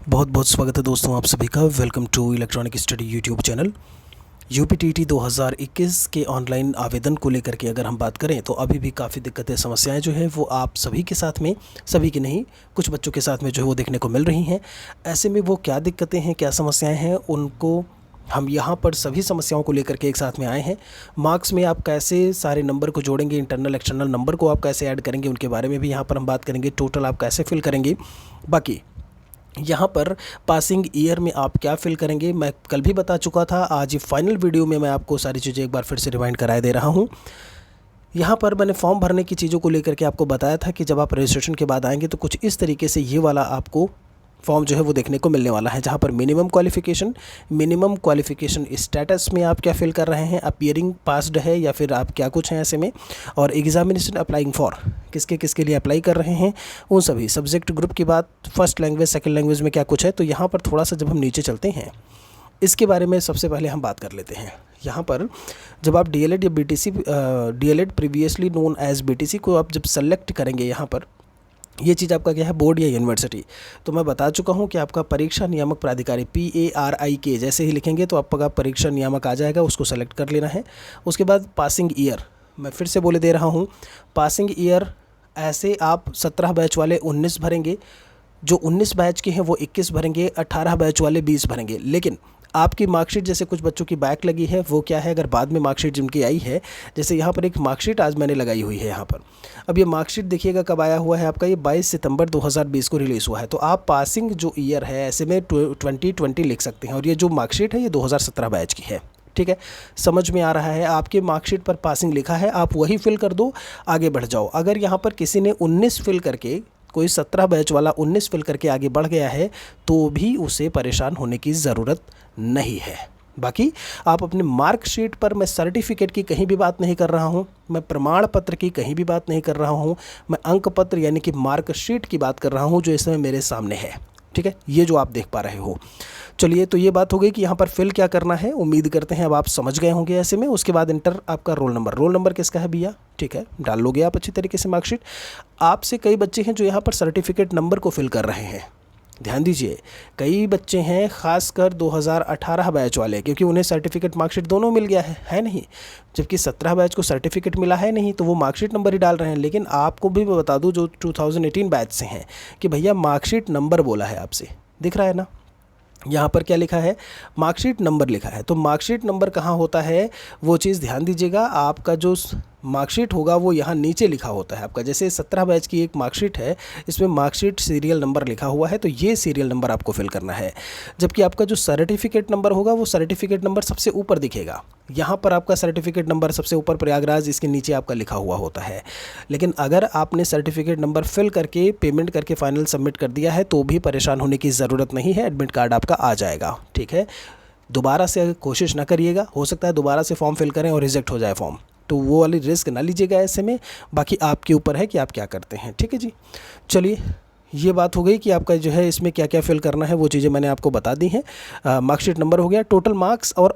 बहुत बहुत स्वागत है दोस्तों आप सभी का। Welcome to electronic study YouTube channel. UPTT 2021 के ऑनलाइन आवेदन को लेकर के अगर हम बात करें तो अभी भी काफ़ी दिक्कतें समस्याएं जो है वो आप सभी के साथ में, सभी की नहीं, कुछ बच्चों के साथ में जो है वो देखने को मिल रही हैं। ऐसे में वो क्या दिक्कतें हैं, क्या समस्याएं हैं, उनको हम यहाँ पर सभी समस्याओं को लेकर के एक साथ में आए हैं। मार्क्स में आप कैसे सारे नंबर को जोड़ेंगे, इंटरनल एक्सटर्नल नंबर को आप कैसे ऐड करेंगे, उनके बारे में भी यहाँ पर हम बात करेंगे। टोटल आप कैसे फिल करेंगे, बाकी यहाँ पर पासिंग ईयर में आप क्या फिल करेंगे मैं कल भी बता चुका था। आज फाइनल वीडियो में मैं आपको सारी चीज़ें एक बार फिर से रिमाइंड कराए दे रहा हूँ। यहाँ पर मैंने फॉर्म भरने की चीज़ों को लेकर के आपको बताया था कि जब आप रजिस्ट्रेशन के बाद आएंगे तो कुछ इस तरीके से ये वाला आपको फॉर्म जो है वो देखने को मिलने वाला है, जहाँ पर मिनिमम क्वालिफ़िकेशन स्टेटस में आप क्या फिल कर रहे हैं, अपीयरिंग पास्ड है या फिर आप क्या कुछ हैं ऐसे में, और एग्जामिनेशन अप्लाइंग फॉर किसके किसके लिए अप्लाई कर रहे हैं, उन सभी सब्जेक्ट ग्रुप की बात, फर्स्ट लैंग्वेज सेकंड लैंग्वेज में क्या कुछ है। तो यहाँ पर थोड़ा सा जब हम नीचे चलते हैं इसके बारे में सबसे पहले हम बात कर लेते हैं। यहाँ पर जब आप डीएलएड या BTC, DElEd previously known as BTC को आप जब सेलेक्ट करेंगे, यहाँ पर ये चीज़ आपका क्या है, बोर्ड या यूनिवर्सिटी, तो मैं बता चुका हूँ कि आपका परीक्षा नियामक प्राधिकारी PARIK जैसे ही लिखेंगे तो आपका परीक्षा नियामक आ जाएगा, उसको सेलेक्ट कर लेना है। उसके बाद पासिंग ईयर, मैं फिर से बोले दे रहा हूँ, पासिंग ईयर ऐसे आप 17 बैच वाले 19 भरेंगे, जो 19 बैच के हैं वो 21 भरेंगे, 18 बैच वाले 20 भरेंगे। लेकिन आपकी मार्कशीट, जैसे कुछ बच्चों की बैक लगी है, वो क्या है, अगर बाद में मार्कशीट जिनकी आई है, जैसे यहाँ पर एक मार्कशीट आज मैंने लगाई हुई है यहाँ पर। अब ये मार्कशीट देखिएगा कब आया हुआ है आपका, ये 22 सितंबर 2020 को रिलीज़ हुआ है। तो आप पासिंग जो ईयर है ऐसे में 2020 लिख सकते हैं, और ये जो मार्कशीट है ये 2017 बैच की है। ठीक है, समझ में आ रहा है। आपके मार्कशीट पर पासिंग लिखा है, आप वही फिल कर दो, आगे बढ़ जाओ। अगर यहाँ पर किसी ने 19 फिल करके, कोई 17 बैच वाला 19 फिल करके आगे बढ़ गया है तो भी उसे परेशान होने की ज़रूरत नहीं है। बाकी आप अपने मार्कशीट पर, मैं सर्टिफिकेट की कहीं भी बात नहीं कर रहा हूं, मैं प्रमाण पत्र की कहीं भी बात नहीं कर रहा हूं, मैं अंक पत्र यानी कि मार्कशीट की बात कर रहा हूं जो इस समय मेरे सामने है। ठीक है, ये जो आप देख पा रहे हो। चलिए, तो ये बात हो गई कि यहाँ पर फिल क्या करना है। उम्मीद करते हैं अब आप समझ गए होंगे ऐसे में। उसके बाद इंटर आपका रोल नंबर किसका है भैया, ठीक है, डाल लोगे आप अच्छी तरीके से मार्कशीट। आपसे कई बच्चे हैं जो यहाँ पर सर्टिफिकेट नंबर को फिल कर रहे हैं। ध्यान दीजिए, कई बच्चे हैं खासकर 2018 बैच वाले, क्योंकि उन्हें सर्टिफिकेट मार्कशीट दोनों मिल गया है नहीं, जबकि 17 बैच को सर्टिफिकेट मिला है नहीं, तो वो मार्कशीट नंबर ही डाल रहे हैं। लेकिन आपको भी मैं बता दूं जो 2018 बैच से हैं कि भैया मार्कशीट नंबर बोला है आपसे, दिख रहा है ना, यहाँ पर क्या लिखा है, मार्कशीट नंबर लिखा है। तो मार्कशीट नंबर कहाँ होता है वो चीज़ ध्यान दीजिएगा। आपका जो मार्कशीट होगा वो यहाँ नीचे लिखा होता है आपका। जैसे 17 बैच की एक मार्कशीट है, इसमें मार्कशीट सीरियल नंबर लिखा हुआ है, तो ये सीरियल नंबर आपको फिल करना है। जबकि आपका जो सर्टिफिकेट नंबर होगा वो सर्टिफिकेट नंबर सबसे ऊपर दिखेगा। यहाँ पर आपका सर्टिफिकेट नंबर सबसे ऊपर प्रयागराज, इसके नीचे आपका लिखा हुआ होता है। लेकिन अगर आपने सर्टिफिकेट नंबर फिल करके पेमेंट करके फाइनल सबमिट कर दिया है तो भी परेशान होने की ज़रूरत नहीं है, एडमिट कार्ड आपका आ जाएगा। ठीक है, दोबारा से कोशिश ना करिएगा, हो सकता है दोबारा से फॉर्म फिल करें और रिजेक्ट हो जाए फॉर्म, तो वो वाली रिस्क ना लीजिएगा ऐसे में। बाकी आपके ऊपर है कि आप क्या करते हैं। ठीक है जी, चलिए, ये बात हो गई कि आपका जो है इसमें क्या क्या फिल करना है, वो चीज़ें मैंने आपको बता दी हैं। मार्कशीट नंबर हो गया, टोटल मार्क्स और